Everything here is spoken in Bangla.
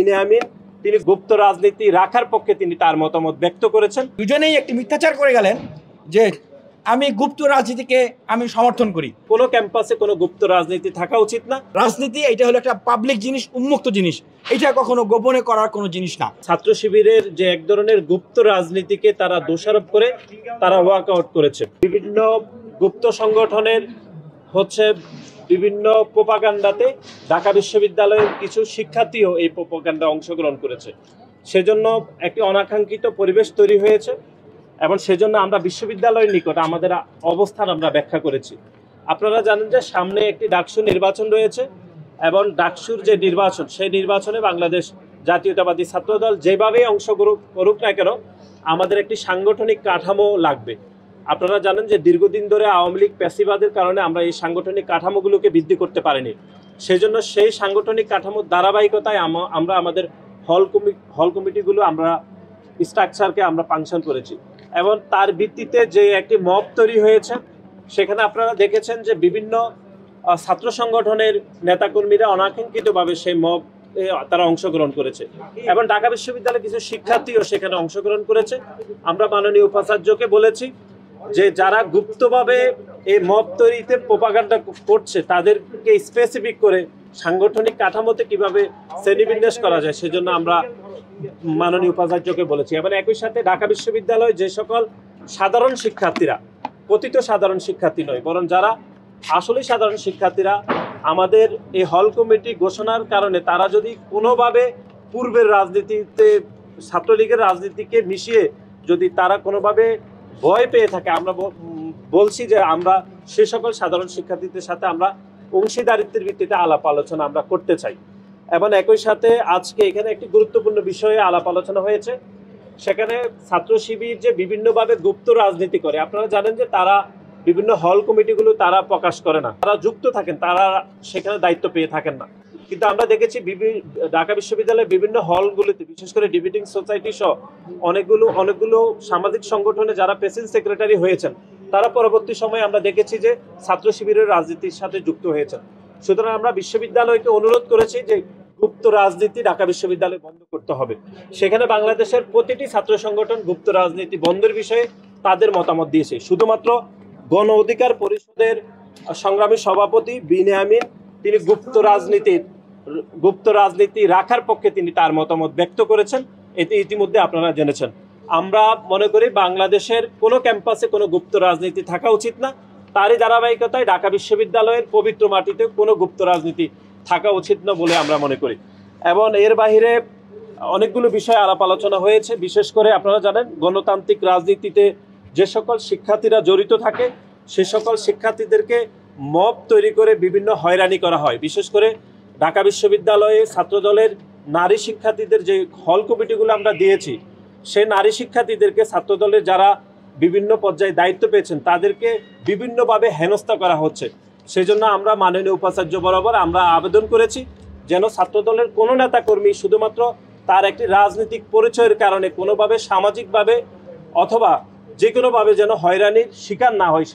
বিনিয়ামিন তিনি গুপ্ত রাজনীতি রাখার পক্ষে তিনি তার মতামত ব্যক্ত করেছেন। দুজনেই একটি মিথ্যাচার করে গেলেন যে আমি গুপ্ত রাজনীতিকে আমি সমর্থন করি। কোনো ক্যাম্পাসে কোনো গুপ্ত রাজনীতি থাকা উচিত না। রাজনীতি এটা হলো একটা পাবলিক জিনিস, উন্মুক্ত জিনিস, এটা কখনো গোপনে করার কোনো জিনিস না। ছাত্র শিবিরের যে এক ধরনের গুপ্ত রাজনীতিকে তারা দোষারোপ করে তারা ওয়াকআউট করেছে। বিভিন্ন গুপ্ত সংগঠনের বিভিন্ন প্রোপাগান্ডাতে ঢাকা বিশ্ববিদ্যালয়ের কিছু শিক্ষার্থীও এই প্রোপাগান্ডা অংশগ্রহণ করেছে। সেজন্য একটি অনাকাঙ্ক্ষিত পরিবেশ তৈরি হয়েছে এবং সেজন্য আমরা বিশ্ববিদ্যালয়ের নিকট আমাদের অবস্থান আমরা ব্যাখ্যা করেছি। আপনারা জানেন যে সামনে একটি ডাকসু নির্বাচন রয়েছে এবং ডাকসুর যে নির্বাচন, সেই নির্বাচনে বাংলাদেশ জাতীয়তাবাদী ছাত্রদল যেভাবেই অংশগ্রহণ করুক না কেন আমাদের একটি সাংগঠনিক কাঠামো লাগবে। আপনারা জানেন যে দীর্ঘদিন ধরে আওয়ামী লীগ প্যাসিবাদের কারণে আমরা এই সাংগঠনিক কাঠামোগুলোকে বৃদ্ধি করতে পারিনি। সেজন্য সেই সাংগঠনিক কাঠামোর ধারাবাহিকতায় আমরা আমাদের হল কমিটিগুলো আমরা স্ট্রাকচারকে আমরা ফাংশন করেছি এবং তার ভিত্তিতে যে একটি মব তৈরি হয়েছে সেখানে আপনারা দেখেছেন যে বিভিন্ন ছাত্র সংগঠনের নেতাকর্মীরা অনাকাঙ্ক্ষিতভাবে সেই মব তারা অংশগ্রহণ করেছে এবং ঢাকা বিশ্ববিদ্যালয়ের কিছু শিক্ষার্থীও সেখানে অংশগ্রহণ করেছে। আমরা মাননীয় উপাচার্যকে বলেছি যে যারা গুপ্তভাবে এই মব তৈরিতে প্রোপাগান্ডা করছে তাদেরকে স্পেসিফিক করে সাংগঠনিক কাঠামোতে কিভাবে শ্রেণীবিন্যাস করা যায় সেজন্য আমরা মাননীয় উপাচার্যকে বলেছি। এবং একই সাথে ঢাকা বিশ্ববিদ্যালয় যে সকল সাধারণ শিক্ষার্থীরা, পতিত সাধারণ শিক্ষার্থী নয় বরং যারা আসলে সাধারণ শিক্ষার্থীরা, আমাদের এই হল কমিটি ঘোষণার কারণে তারা যদি কোনোভাবে পূর্বের রাজনীতিতে ছাত্রলীগের রাজনীতিকে মিশিয়ে যদি তারা কোনোভাবে ভয় পেয়ে থাকে, আমরা বলছি যে আমরা সে সকল সাধারণ শিক্ষার্থীদের সাথে আমরা অংশীদারিত্বের ভিত্তিতে আলাপ আলোচনা আমরা করতে চাই। এবং একই সাথে আজকে এখানে একটি গুরুত্বপূর্ণ বিষয়ে আলাপ আলোচনা হয়েছে। সেখানে ছাত্র শিবির যে বিভিন্নভাবে গুপ্ত রাজনীতি করে, আপনারা জানেন যে তারা বিভিন্ন হল কমিটিগুলো তারা প্রকাশ করে না, তারা যুক্ত থাকেন, তারা সেখানে দায়িত্ব পেয়ে থাকেন না। কিন্তু আমরা দেখেছি ঢাকা বিশ্ববিদ্যালয়ের বিভিন্ন হলগুলোতে বিশেষ করে ডিবেটিং সোসাইটি সহ অনেকগুলো সামাজিক সংগঠনে যারা প্রেসিডেন্ট সেক্রেটারি হয়েছেন তারা পরবর্তী সময়ে আমরা দেখেছি যে ছাত্র শিবিরের রাজনীতির সাথে যুক্ত হয়েছেন। সুতরাং আমরা বিশ্ববিদ্যালয়কে অনুরোধ করেছি যে গুপ্ত রাজনীতি ঢাকা বিশ্ববিদ্যালয়ে বন্ধ করতে হবে। সেখানে বাংলাদেশের প্রতিটি ছাত্র সংগঠন গুপ্ত রাজনীতি বন্ধের বিষয়ে তাদের মতামত দিয়েছে। শুধুমাত্র গণ অধিকার পরিষদের সংগ্রামী সভাপতি বিনিয়ামিন তিনি গুপ্ত রাজনীতি রাখার পক্ষে তিনি তার মতামত ব্যক্ত করেছেন, এটি ইতিমধ্যে আপনারা জেনেছেন। আমরা মনে করি বাংলাদেশের কোনো ক্যাম্পাসে কোনো গুপ্ত রাজনীতি থাকা উচিত না। তারই ধারাবাহিকতায় ঢাকা বিশ্ববিদ্যালয়ের পবিত্র মাটিতে কোনো গুপ্ত রাজনীতি থাকা উচিত না বলে আমরা মনে করি। এবং এর বাহিরে অনেকগুলো বিষয় আলাপ আলোচনা হয়েছে। বিশেষ করে আপনারা জানেন গণতান্ত্রিক রাজনীতিতে যে সকল শিক্ষার্থীরা জড়িত থাকে সে সকল শিক্ষার্থীদেরকে মব তৈরি করে বিভিন্ন হয়রানি করা হয়। বিশেষ করে ঢাকা বিশ্ববিদ্যালয়ে ছাত্রদলের নারী শিক্ষার্থীদের যে হল কমিটিগুলো আমরা দিয়েছি, সেই নারী শিক্ষার্থীদেরকে ছাত্রদলের যারা বিভিন্ন পর্যায়ে দায়িত্ব পেয়েছেন তাদেরকে বিভিন্নভাবে হেনস্থা করা হচ্ছে। সেজন্য আমরা মাননীয় উপাচার্য বরাবর আমরা আবেদন করেছি যেন ছাত্রদলের কোনো নেতাকর্মী শুধুমাত্র তার একটি রাজনৈতিক পরিচয়ের কারণে কোনোভাবে সামাজিকভাবে অথবা যে কোনোভাবে যেন হয়রানির শিকার না হয়।